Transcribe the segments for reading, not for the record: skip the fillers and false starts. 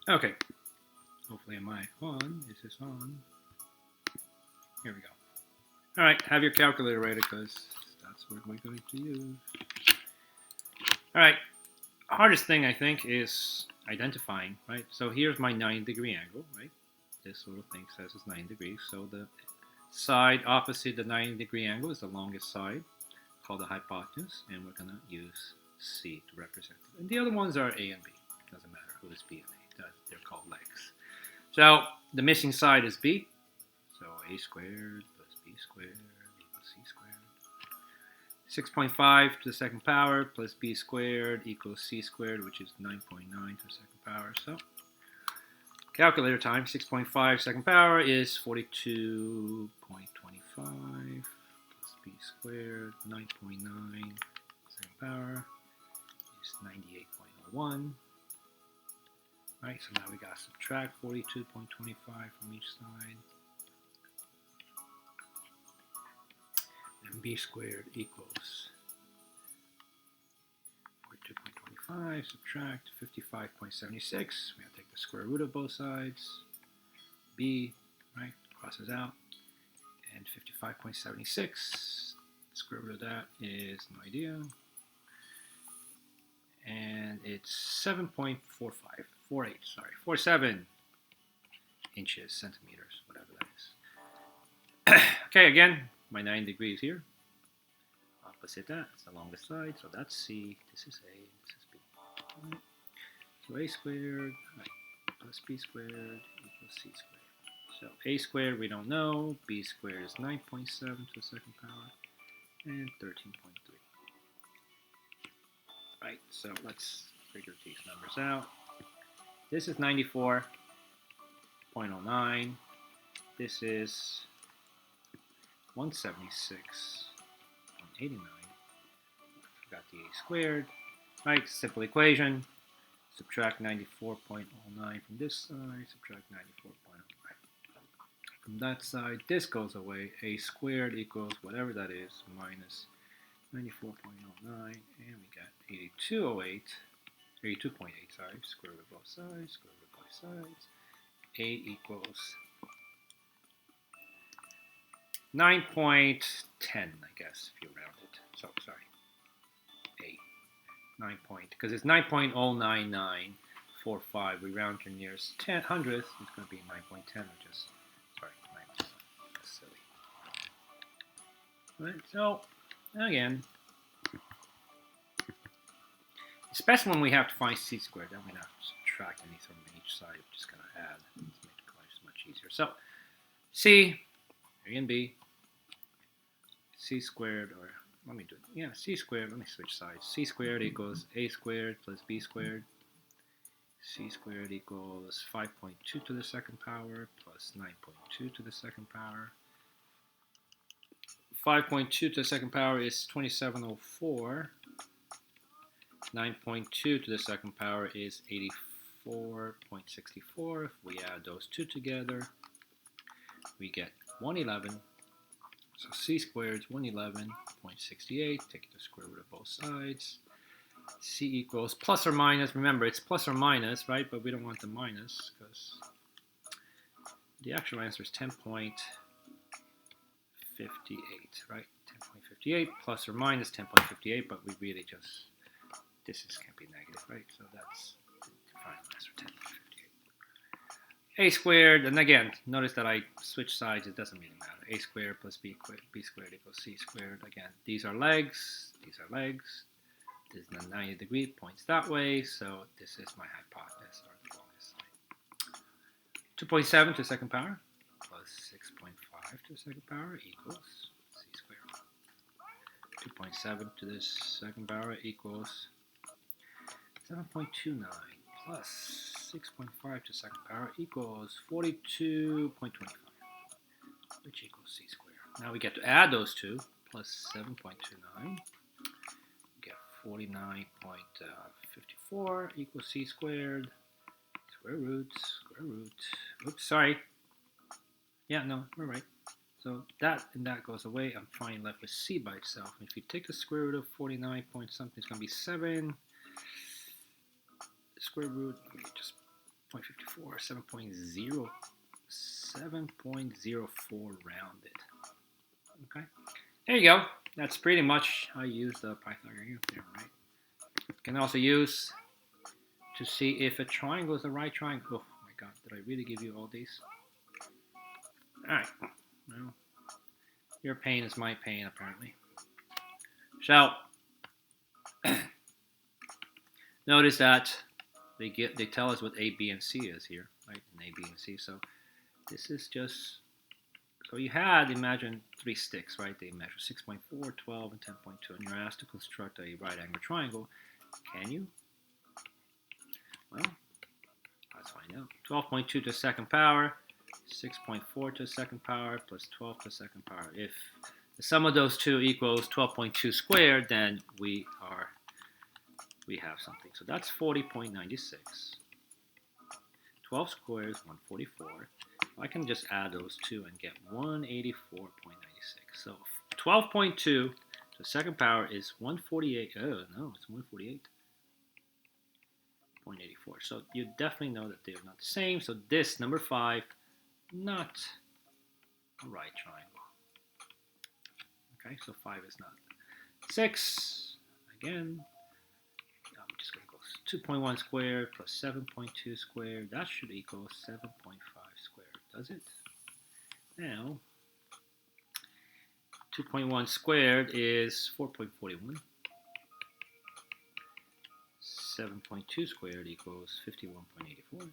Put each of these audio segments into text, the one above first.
Okay. Hopefully am I on? Is this on? Here we go. All right, have your calculator ready because that's what we're going to use. All right, hardest thing I think is identifying, right? So here's my 90-degree angle, right? This little thing says it's 90 degrees. So the side opposite the 90-degree angle is the longest side, called the hypotenuse, and we're going to use C to represent it. And the other ones are A and B. Doesn't matter who is B and A. They're called legs. So the missing side is B. So A squared plus B squared equals C squared. 6.5 to the second power plus B squared equals C squared, which is 9.9 to the second power. So calculator time, 6.5 second power is 42.25 plus B squared, 9.9 second power is 98.01. Right, so now we got to subtract 42.25 from each side. And B squared equals 42.25, subtract 55.76. We have to take the square root of both sides. B, right, crosses out. And 55.76, square root of that is no idea. And it's 47 inches, centimeters, whatever that is. Okay, again, my 9 degrees here. Opposite that, it's the longest side, so that's C, this is A, this is B. Right. So A squared plus B squared equals C squared. So A squared we don't know, B squared is 9.7 to the second power, and 13.3. Right, so let's figure these numbers out. This is 94.09. This is 176.89. Forgot the A squared. Right, simple equation. Subtract 94.09 from this side. Subtract 94.09 from that side. This goes away. A squared equals whatever that is minus 94.09, and we got 82.08, sorry, square root of both sides, square root of both sides. A equals 9.10, I guess, if you round it. So, sorry, A, 9 point, because it's 9.09945. We round to nearest 100th, it's going to be 9.10, which is, sorry, 9%. That's silly. Right, so, again, especially when we have to find C squared, then we don't have to subtract anything from each side. We're just going to add. Let's make life much easier. So, C, A and B, C squared, or let me do it. Yeah, C squared. Let me switch sides. C squared equals A squared plus B squared. C squared equals 5.2 to the second power plus 9.2 to the second power. 5.2 to the second power is 2704. 9.2 to the second power is 84.64. If we add those two together, we get 111. So C squared is 111.68. Take the square root of both sides. C equals plus or minus. Remember, it's plus or minus, right? But we don't want the minus because the actual answer is 10.58, right? 10.58 plus or minus 10.58, but we really just, this can't be negative, right? So that's the final answer, 10.58. A squared, and again, notice that I switch sides, it doesn't really matter. A squared plus B squared equals C squared. Again, these are legs, these are legs. This is the 90 degree, points that way, so this is my hypotenuse, or the longest side. 2.7 to the second power plus 6.5 to the second power equals C squared. 2.7 to the second power equals 7.29 plus 6.5 to the second power equals 42.25, which equals C squared. Now we get to add those two, plus 7.29. 49.54 equals C squared, square root, oops, sorry. Yeah, no, we're right. So that and that goes away. I'm finally left with C by itself. And if you take the square root of 49 point something, it's going to be 7. Square root, let me just 0.54, 7.04 rounded. Okay, there you go. That's pretty much how you use the Pythagorean theorem, right? You can also use to see if a triangle is the right triangle. Oh my God, did I really give you all these? All right, well, your pain is my pain apparently. So notice that they tell us what A, B, and C is here, right? And A, B, and C. So this is just, so you had, imagine 3 sticks, right? They measure 6.4, 12, and 10.2, and you're asked to construct a right angle triangle. Can you? Well, let's find out. 12.2 to the second power, 6.4 to the second power, plus 12 to the second power. If the sum of those two equals 12.2 squared, then we have something. So that's 40.96. 12 squared is 144. I can just add those two and get 184.96. So 12.2 to the second power is 148. Oh, no, it's 148.84. So you definitely know that they're not the same. So this, number 5, not a right triangle. Okay, so 5 is not. 6, again, I'm just going to go 2.1 squared plus 7.2 squared. That should equal 7.5 squared, does it? Now, 2.1 squared is 4.41. 7.2 squared equals 51.84.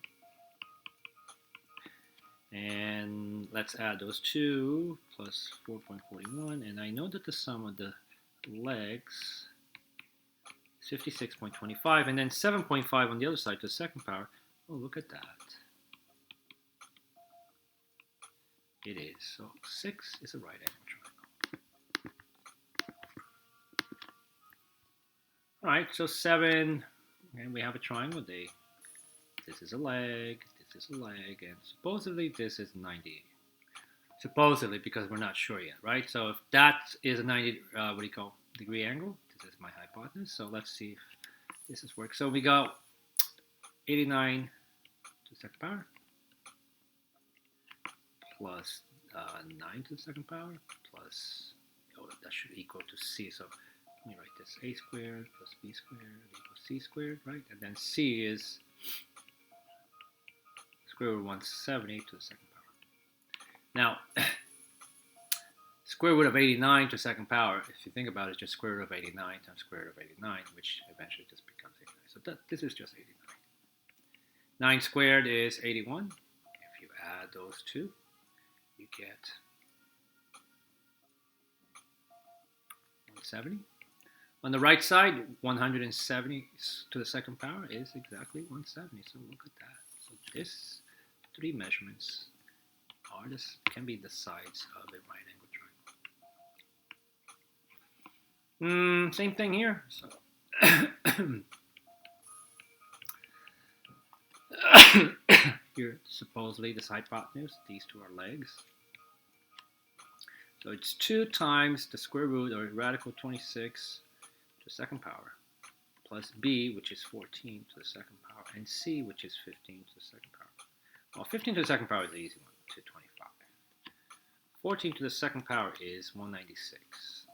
And let's add those two plus 4.41. And I know that the sum of the legs is 56.25. And then 7.5 on the other side to the second power. Oh, look at that. It is. So 6 is a right angle triangle. All right, so 7, and we have a triangle. This is a leg, this is a leg, and supposedly this is 90. Supposedly, because we're not sure yet, right? So if that is a 90, degree angle, this is my hypothesis. So let's see if this is work. So we got 89 to the second power plus 9 to the second power plus, that should equal to C. So let me write this: A squared plus B squared equals C squared, right? And then C is square root of 170 to the second power. Now, square root of 89 to the second power, if you think about it, is just square root of 89 times square root of 89, which eventually just becomes 89. So this is just 89. 9 squared is 81. If you add those two, you get 170. On the right side, 170 to the second power is exactly 170. So look at that. So this 3 measurements can be the sides of a right angle triangle. Same thing here. So here, supposedly this hypotenuse, these two are legs. So it's 2 times the square root or radical 26 to the second power plus b, which is 14 to the second power, and c, which is 15 to the second power. Well, 15 to the second power is the easy one, 225. 14 to the second power is 196.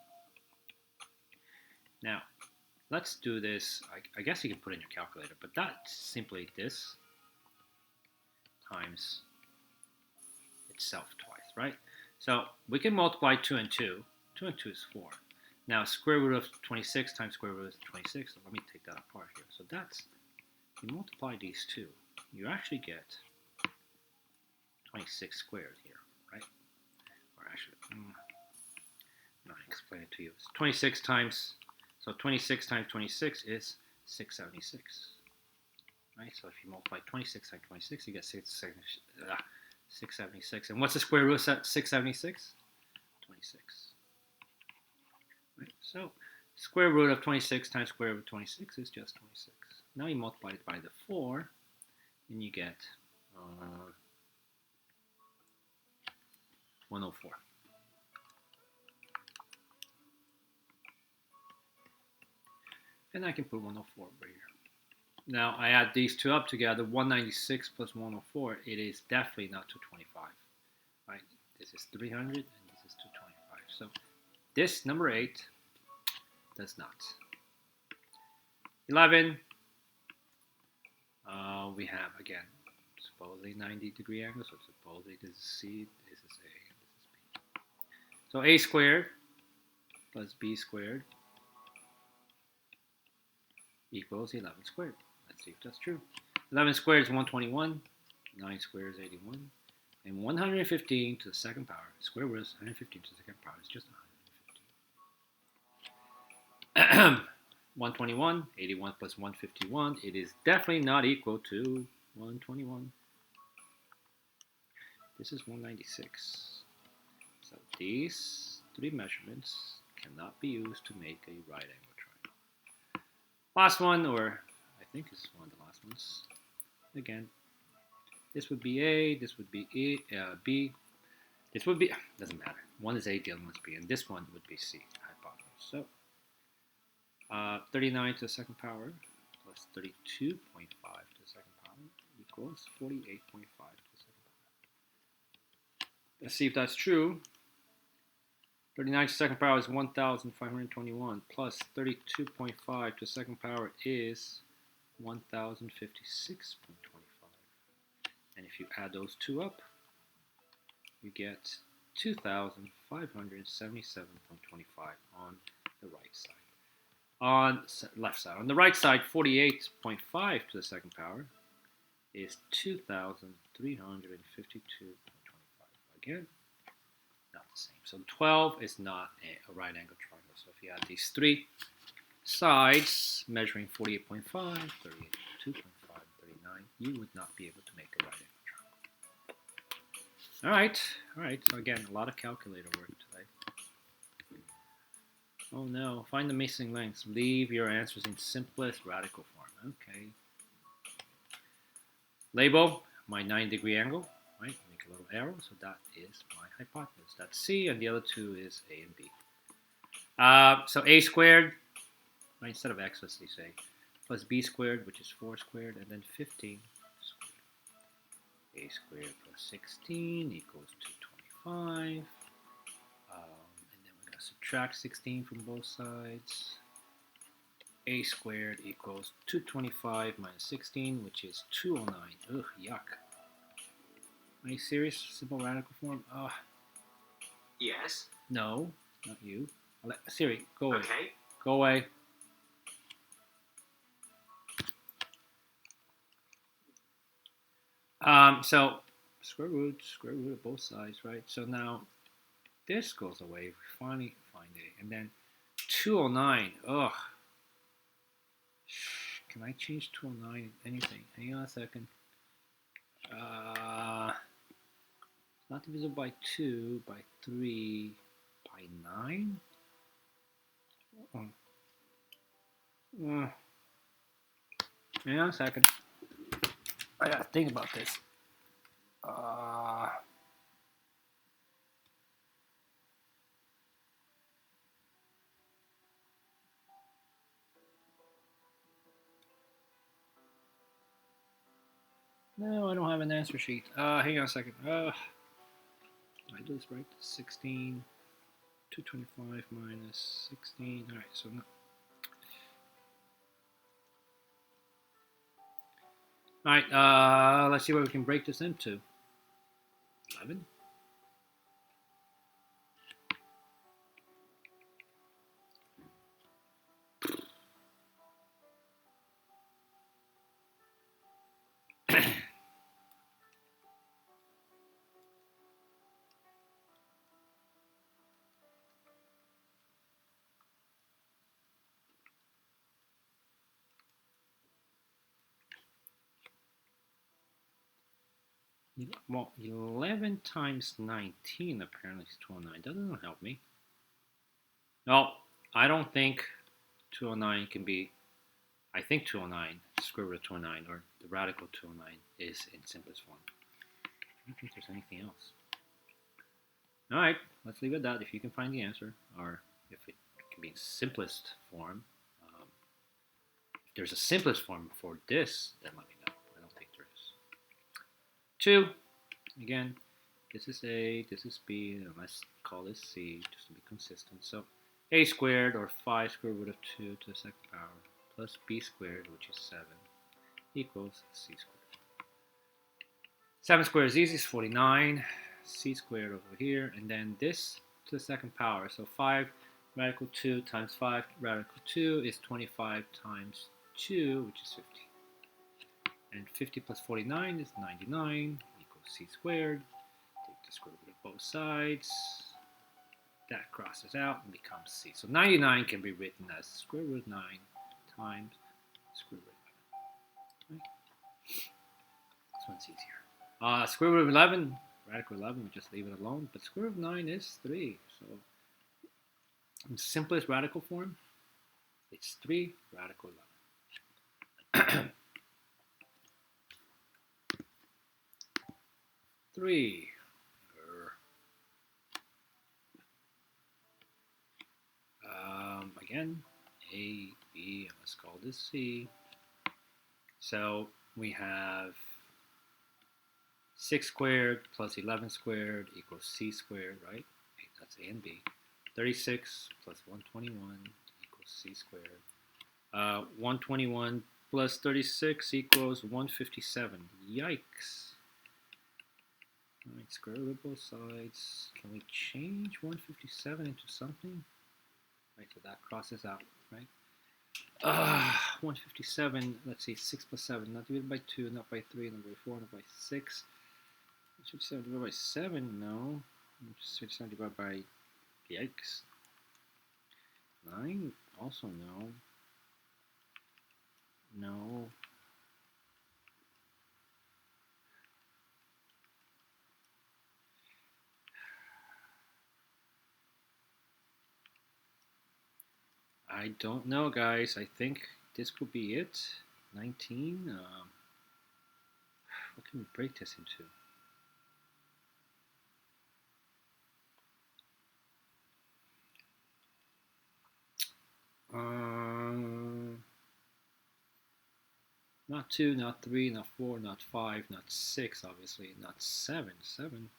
Now, let's do this. I guess you can put in your calculator, but that's simply this times itself twice, right? So we can multiply 2 and 2. 2 and 2 is 4. Now, square root of 26 times square root of 26. So let me take that apart here. So that's, you multiply these two, you actually get 26 squared here, right? Or actually, I'm not going to explain it to you. It's 26 times, so 26 times 26 is 676. Right? So if you multiply 26 times 26, you get 676. And what's the square root of 676? 26. Right? So square root of 26 times square root of 26 is just 26. Now you multiply it by the 4, and you get 104. And I can put 104 over here. Now I add these two up together, 196 plus 104, it is definitely not 225. Right? This is 300 and this is 225. So this number 8 does not. 11, we have again supposedly 90-degree angle, so supposedly this is C, this is A, and this is B. So A squared plus B squared equals 11 squared. Let's see if that's true. 11 squared is 121, 9 squared is 81, and 115 to the second power, square root is 115 to the second power is just 115. 121, 81 plus 151, it is definitely not equal to 121. This is 196. So these three measurements cannot be used to make a right angle triangle. Last one, or I think it's one of the last ones. Again, this would be A, this would be B, this would be, doesn't matter. One is A, the other one is B, and this one would be C, hypotenuse. So 39 to the second power plus 32.5 to the second power equals 48.5 to the second power. Let's see if that's true. 39 to the second power is 1,521 plus 32.5 to the second power is 1,056.25. And if you add those two up, you get 2,577.25 on the right side. On left side. On the right side, 48.5 to the second power is 2,352.25. Again, not the same. So 12 is not a right angle triangle. So if you add these three sides, measuring 48.5, 32.5, 39, you would not be able to make a right angle triangle. All right. So again, a lot of calculator work today. Oh no, find the missing links. Leave your answers in simplest radical form. Okay. Label my 9-degree angle, right? Make a little arrow, so that is my hypotenuse. That's C, and the other two is A and B. So A squared, right, instead of X, let's say, plus B squared, which is 4 squared, and then 15 squared. A squared plus 16 equals 225. Subtract 16 from both sides. A squared equals 225 minus 16, which is 209. Ugh, yuck. Are you serious? Simple radical form? Yes. No, not you. Siri, go away. Okay. Go away. So square root of both sides, right? So now this goes away. We finally find it. And then 209. Ugh. Can I change 209 anything? Hang on a second. Not divisible by 2, by 3, by 9? Hang on a second. I gotta think about this. No, I don't have an answer sheet. Hang on a second. I do this right? 16, 225 minus 16. All right, so no. All right, let's see what we can break this into. 11. Well, 11 times 19 apparently is 209. That doesn't help me. No, I don't think 209 can be. I think 209, square root of 209, or the radical 209 is in simplest form. I don't think there's anything else. All right, let's leave it at that. If you can find the answer, or if it can be in simplest form, there's a simplest form for this, then let me know. I don't think there is. 2, again, this is A, this is B, and let's call this C just to be consistent. So A squared, or 5 square root of 2 to the second power, plus B squared, which is 7, equals C squared. 7 squared is easy, it's 49. C squared over here, and then this to the second power. So 5 radical 2 times 5 radical 2 is 25 times 2, which is 50. And 50 plus 49 is 99, equals C squared. Take the square root of both sides. That crosses out and becomes C. So 99 can be written as square root of 9 times square root of 11. Right? This one's easier. Square root of 11, radical 11, we just leave it alone. But square root of 9 is 3. So in simplest radical form, it's 3 radical 11. 3. Again, A, B, and let's call this C. So we have 6 squared plus 11 squared equals C squared, right? That's A and B. 36 plus 121 equals C squared. 121 plus 36 equals 157. Yikes. All right, square root of both sides. Can we change 157 into something? Right, so that crosses out, right? 157, let's see, 6 plus 7, not divided by 2, not by 3, not by 4, not by 6. 157 divided by 7, no. 157 divided by, yikes. 9, also no. No. I don't know, guys. I think this could be it. 19. What can we break this into? Not 2, not 3, not 4, not 5, not 6, obviously. Not 7. 7.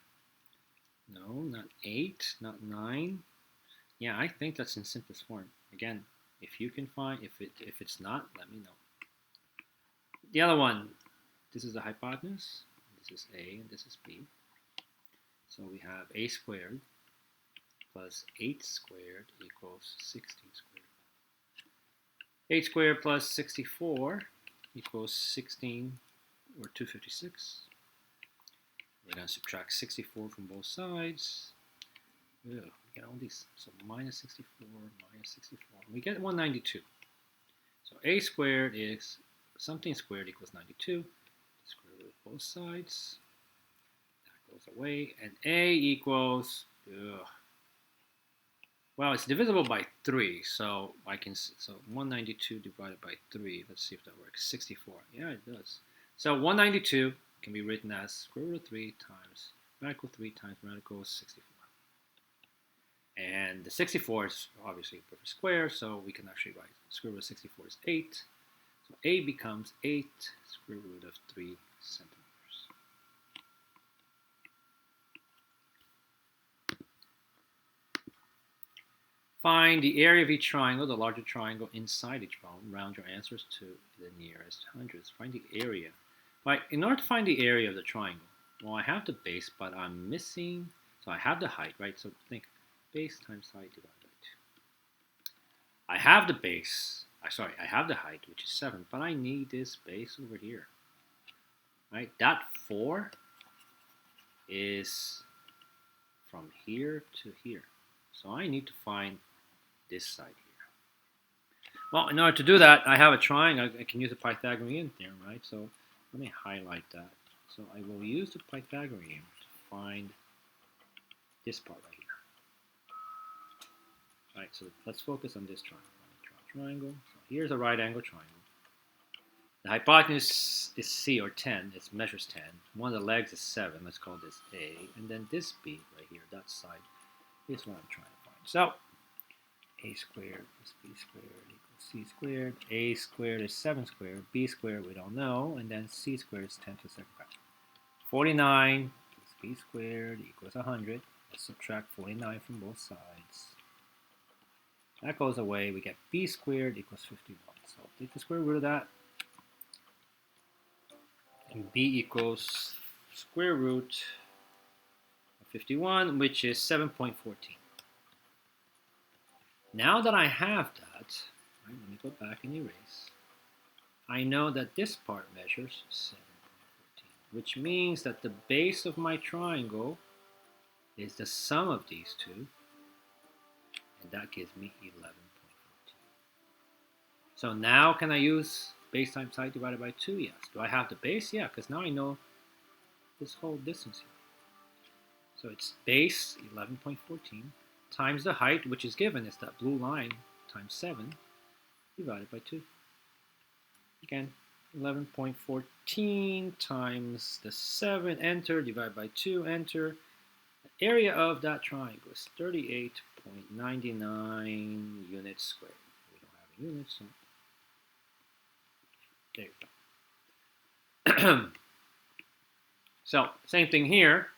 No, not 8, not 9. Yeah, I think that's in simplest form. Again, if you can find, if it's not, let me know. The other one, this is the hypotenuse. This is A and this is B. So we have A squared plus 8 squared equals 16 squared. 8 squared plus 64 equals 16, or 256. We're going to subtract 64 from both sides. Ugh, we get all these. So minus 64, minus 64. We get 192. So A squared is something squared equals 92. Square root of both sides. That goes away. And A equals, well, it's divisible by 3. So I can, so 192 divided by 3. Let's see if that works. 64. Yeah, it does. So 192 can be written as square root of 3 times radical 3 times radical 64. And the 64 is obviously a perfect square, so we can actually write square root of 64 is 8. So A becomes 8 square root of 3 centimeters. Find the area of each triangle, the larger triangle inside each bone. Round your answers to the nearest hundreds. Find the area. Right, in order to find the area of the triangle, well, I have the base, but I'm missing, so I have the height, right? So think base times height divided by 2. I have the base, I have the height, which is 7, but I need this base over here. Right, that 4 is from here to here. So I need to find this side here. Well, in order to do that, I have a triangle. I can use a Pythagorean theorem, right? So let me highlight that. So I will use the Pythagorean to find this part right here. All right, so let's focus on this triangle. Triangle. So here's a right angle triangle. The hypotenuse is C, or 10. It measures 10. One of the legs is 7. Let's call this A. And then this B right here, that side, is what I'm trying to find. So A squared plus B squared equals c squared, a squared is 7 squared, b squared we don't know, and then c squared is 10 to the second power. 49 plus b squared equals 100. Let's subtract 49 from both sides. That goes away. We get b squared equals 51. So take the square root of that. And b equals square root of 51, which is 7.14. Now that I have that, right, let me go back and erase. I know that this part measures 7.14, which means that the base of my triangle is the sum of these two, and that gives me 11.14. So now can I use base times height divided by 2? Yes. Do I have the base? Yeah, because now I know this whole distance here. So it's base 11.14 times the height, which is given, is that blue line, times 7, divided by 2. Again, 11.14 times the 7, enter, divided by 2, enter. The area of that triangle is 38.99 units squared. We don't have a unit, so there you go. So, same thing here.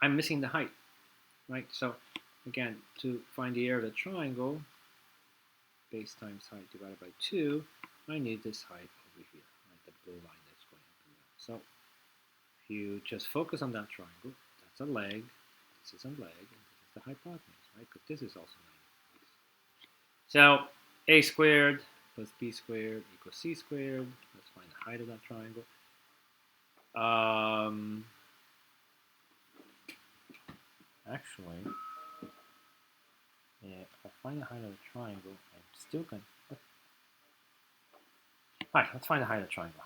I'm missing the height, right? So, again, to find the area of the triangle, base times height divided by 2, I need this height over here, right? The blue line that's going up and down. So, if you just focus on that triangle, that's a leg, this is a leg, and this is the hypotenuse, right? Because this is also 90 degrees. So, a squared plus b squared equals c squared. Let's find the height of that triangle. Actually, yeah, if I find the height of the triangle, I'm still going to... Alright, let's find the height of the triangle.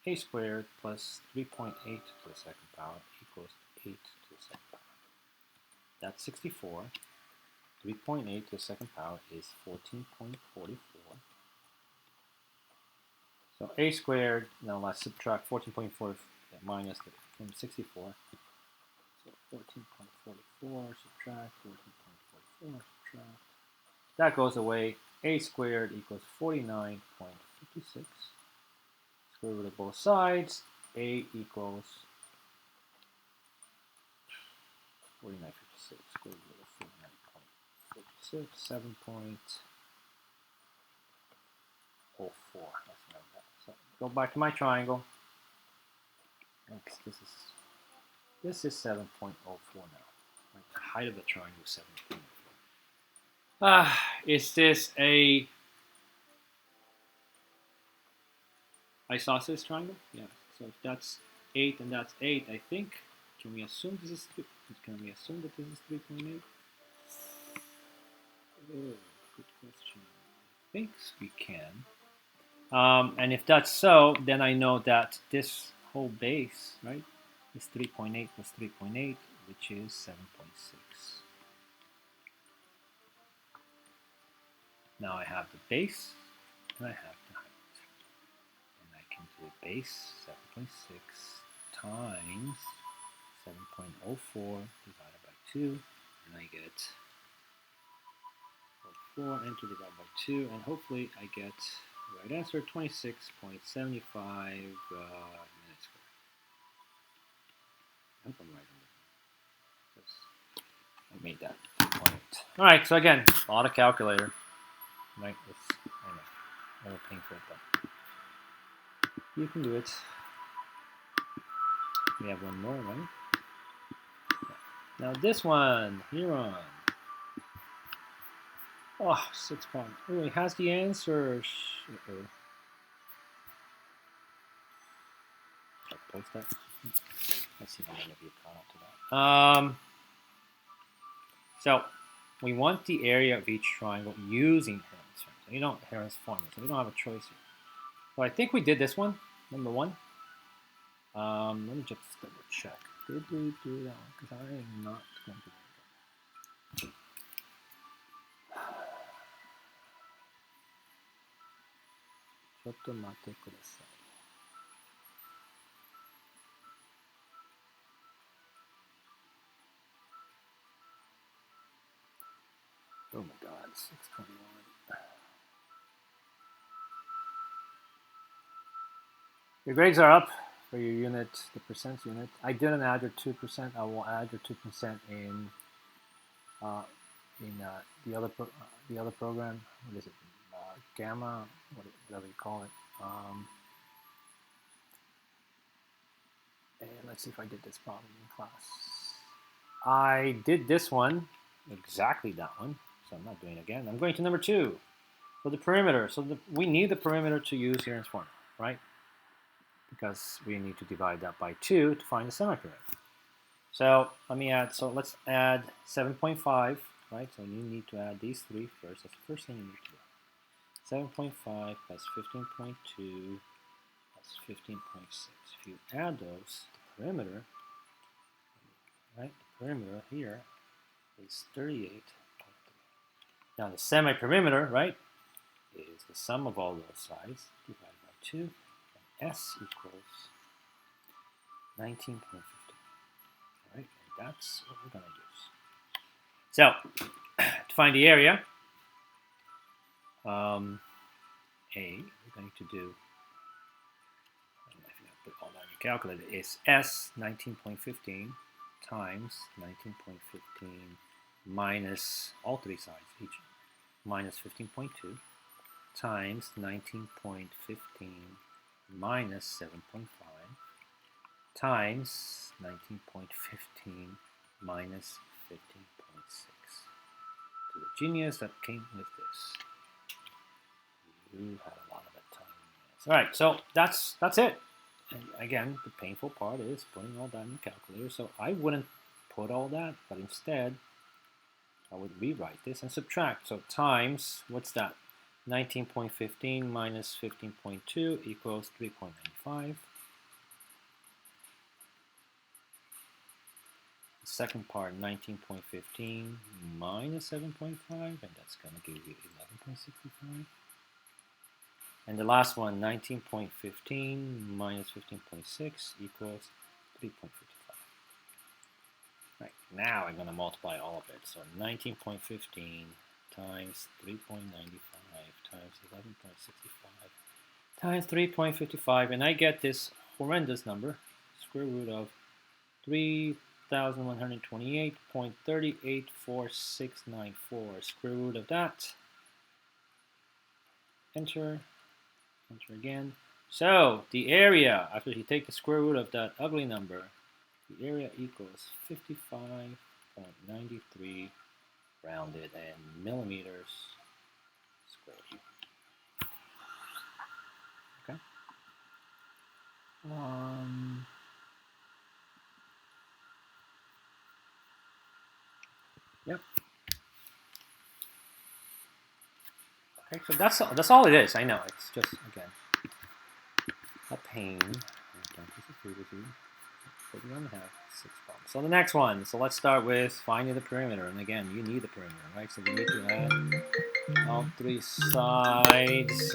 A squared plus 3.8 to the second power equals 8 to the second power. That's 64. 3.8 to the second power is 14.44. So a squared, now let's subtract 14.4 minus from 64. So 14.44, subtract 14.44, subtract. That goes away. A squared equals 49.56. Square root of both sides. A equals 49.56. Square root of 49.56. 7.04. That's not bad. So go back to my triangle. This is 7.04 now. Like the height of the triangle is 7.04. Is this a isosceles triangle? Yeah. So if that's 8 and that's 8, I think. Can we assume this is? Can we assume that this is 3.8? Oh, good question. I think we can. And if that's so, then I know that this whole base, right, is 3.8 plus 3.8, which is 7.6. Now I have the base, and I have the height. And I can do base 7.6 times 7.04 divided by 2, and I get 4, enter divided by 2, and hopefully I get the right answer, 26.75 units squared. I hope I'm right on this. I made that point. Alright, so again, a lot of calculator. Right, it's a little painful, but you can do it. We have one more, right? Now this one, Heron. Oh, 6 points. Oh, it has the answers. I'll post that. Let's see if I'm going to be caught up to that. So we want the area of each triangle using Heron's formula. You know Heron's formula, so we don't have a choice here. So I think we did this one, number 1. Let me just double check. Did we do that one? Because I am not going to do that. Oh my god, 621. Your grades are up for your unit, the percent unit. I didn't add your 2%. I will add your 2% in the other program. What is it? Gamma, whatever you call it. And let's see if I did this problem in class. I did this one, exactly that one. So I'm not doing it again. I'm going to number 2 for the perimeter. So we need the perimeter to use here in this formula, right? Because we need to divide that by 2 to find the semi-perimeter. So let me add. So let's add 7.5, right? So you need to add these 3 first. That's the first thing you need to do. 7.5 plus 15.2 plus 15.6. If you add those, the perimeter, right? The perimeter here is 38.3. Now the semi-perimeter, right, is the sum of all those sides divided by 2, and S equals 19.15. All right, and that's what we're going to use. So to find the area, we're going to do, if you put all that in your calculator, is S 19.15 times 19.15 minus all 3 sides each, minus 15.2 times 19.15 minus 7.5 times 19.15 minus 15.6. To the genius that came with this. You had a lot of that time. All right, so that's it. And again, the painful part is putting all that in the calculator. So I wouldn't put all that, but instead I would rewrite this and subtract. So times, what's that? 19.15 minus 15.2 equals 3.95. The second part, 19.15 minus 7.5, and that's going to give you 11.65. And the last one, 19.15 minus 15.6 equals 3.55. Right, now I'm going to multiply all of it. So 19.15 times 3.95 times 11.65 times 3.55, and I get this horrendous number, square root of 3,128.384694, square root of that. Enter. Enter again. So the area, after you take the square root of that ugly number, the area equals 55.93 rounded and millimeters squared. Okay. Yep. Okay, so that's all it is. I know it's just again a pain. But we only have 6 problems. So the next one. So let's start with finding the perimeter. And again, you need the perimeter, right? So we need to add all 3 sides.